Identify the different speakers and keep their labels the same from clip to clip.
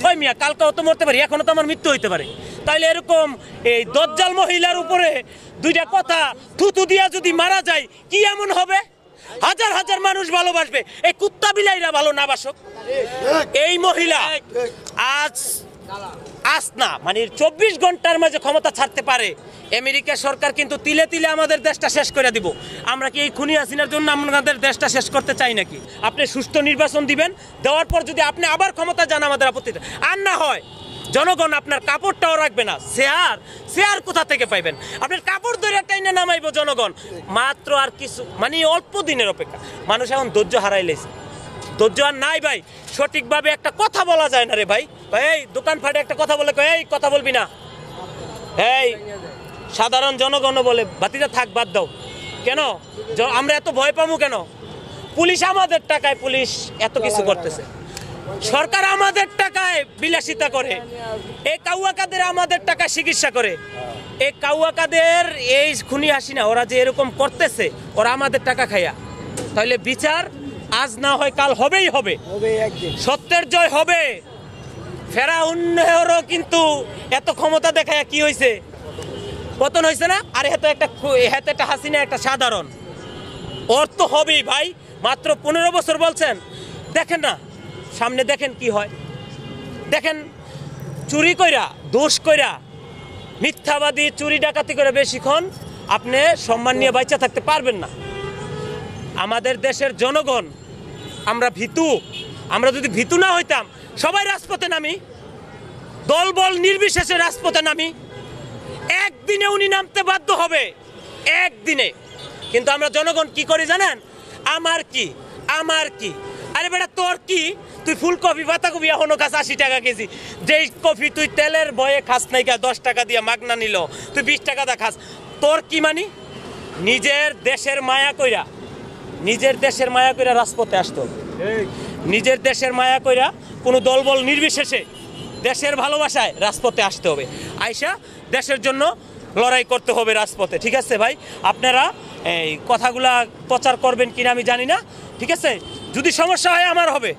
Speaker 1: ওই মিয়া কালকেও তো মরতে পারি, এখনো তো আমার মৃত্যু হইতে পারে। তাইলে এরকম এই দজ্জাল মহিলার উপরে দুইটা কথা থুতু দিয়া যদি মারা যায় কি এমন হবে? হাজার হাজার মানুষ ভালোবাসবে, এই কুত্তা বিলাইরা ভালো না বাসক। এই মহিলা আজ না মানে 24 ঘন্টার মাঝে ক্ষমতা ছাড়তে পারে। আমেরিকা সরকার কিন্তু তিলে তিলে আমাদের দেশটা শেষ করে দিব। আমরা কি এই খুনি হাসিনার জন্য আমাদের দেশটা শেষ করতে চাই নাকি? আপনি সুষ্ঠু নির্বাচন দিবেন, দেওয়ার পর যদি আপনি আবার ক্ষমতা যান আমাদের আপত্তি আর না হয় জনগণ আপনার কাপড়টাও রাখবে না। শেয়ার কোথা থেকে পাইবেন? আপনার কাপড় ধরে টাইনে নামাইবো জনগণ। মাত্র আর কিছু মানে অল্প দিনের অপেক্ষা। মানুষ এখন ধৈর্য হারাইলেছে, ধৈর্য আর নাই ভাই। সঠিকভাবে একটা কথা বলা যায় না রে ভাই। এই দোকান ফাটে একটা কথা বলে এই কথা বলবি না, এই সাধারণ জনগণ বলে বাতিটা থাক, বাদ দাও। কেন আমরা এত ভয় পাবো কেন? পুলিশ আমাদের টাকায় পুলিশ এত কিছু করতেছে, সরকার আমাদের টাকায় বিলাসিতা করে, এই কাউয়াকাদের আমাদের টাকায় চিকিৎসা করে। এই কাউয়াকাদের এই খুনি হাসিনা ওরা যে এরকম করতেছে, ওরা আমাদের টাকা খাইয়া। তাহলে বিচার আজ না হয় কাল হবেই হবে, সত্যের জয় হবে। ফেরাউনেরও কিন্তু এত ক্ষমতা দেখায় কি হয়েছে? পতন হয়েছে না? আর এত একটা হাসিনা একটা সাধারণ, ওর তো হবেই ভাই। মাত্র 15 বছর বলছেন, দেখেন না সামনে দেখেন কি হয়। দেখেন চুরি কইরা দোষ কইরা মিথ্যাবাদী চুরি ডাকাতি করে বেশিক্ষণ আপনি সম্মান নিয়ে বাইচা থাকতে পারবেন না। আমাদের দেশের জনগণ আমরা ভীতু। আমরা যদি ভীতু না হইতাম সবাই রাজপথে নামি, দলবল নির্বিশেষে রাজপথে নামি। একদিনে উনি নামতে বাধ্য হবে, একদিনে। কিন্তু আমরা জনগণ কি করি জানেন? আমার কি আমার কি, আরে বেটা তোর কি? তুই ফুলকপি পাতাকপি এখনো খাস 80 টাকা কেজি। যেই কফি তুই তেলের বয়ে খাস নাই, 10 টাকা দিয়ে মাগনা নিল, তুই 20 টাকা দা খাস। তোর কি মানি? নিজের দেশের মায়া কইরা রাজপথে আসতো। নিজের দেশের মায়া কইরা কোনো দলবল নির্বিশেষে দেশের ভালোবাসায় রাজপথে আসতে হবে। আইসা দেশের জন্য লড়াই করতে হবে রাজপথে। ঠিক আছে ভাই, আপনারা এই কথাগুলা প্রচার করবেন কিনা আমি জানি না। ঠিক আছে, যদি সমস্যা হয় আমার হবে,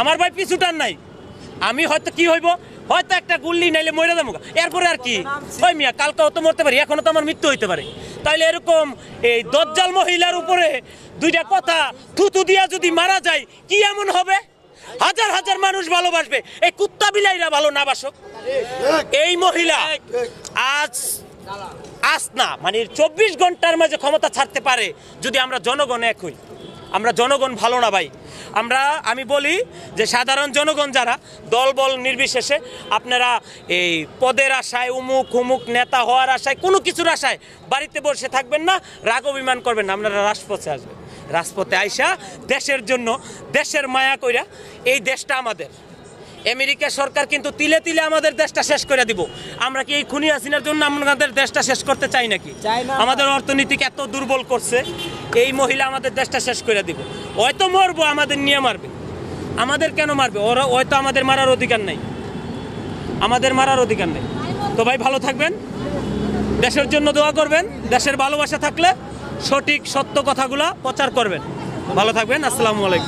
Speaker 1: আমার ভাই পিছুটার নাই। আমি হয়তো কি হইব, হয়তো একটা গুল্লি নাইলে মরে যাবো, এরপরে আর কি? ওই মিয়া কালকেও তো মরতে পারি, এখনো তো আমার মৃত্যু হইতে পারে। তাইলে এরকম এই দজ্জাল মহিলার উপরে দুইটা কথা থুতু দিয়া যদি মারা যায় কি এমন হবে? হাজার হাজার মানুষ ভালোবাসবে, এই কুত্তা বিলাইরা ভালো না বাসক। এই মহিলা আজ না মানে 24 ঘন্টার মাঝে ক্ষমতা ছাড়তে পারে যদি আমরা জনগণ এক হই। আমরা জনগণ ভালো না ভাই। আমি বলি যে সাধারণ জনগণ যারা দলবল নির্বিশেষে, আপনারা এই পদের আশায় উমুক নেতা হওয়ার আশায় কোনো কিছুর আশায় বাড়িতে বসে থাকবেন না, রাগ অভিমান করবেন না। আপনারা রাজপথে আসবেন, রাজপথে আইসা দেশের জন্য দেশের মায়া কইরা, এই দেশটা আমাদের। আমেরিকা সরকার কিন্তু তিলে তিলে আমাদের দেশটা শেষ করে দিব। আমরা কি এই খুনি হাসিনার জন্য আমাদের দেশটা শেষ করতে চাই নাকি? আমাদের অর্থনীতিকে এত দুর্বল করছে, এই মহিলা আমাদের দেশটা শেষ করে দিব। হয়তো মরবো, আমাদের নিয়ে মারবে। আমাদের কেন মারবে? ওরা হয়তো আমাদের মারার অধিকার নেই, আমাদের মারার অধিকার নেই। তো ভাই ভালো থাকবেন, দেশের জন্য দোয়া করবেন, দেশের ভালোবাসা থাকলে সঠিক সত্য কথাগুলা প্রচার করবেন। ভালো থাকবেন, আসসালামু আলাইকুম।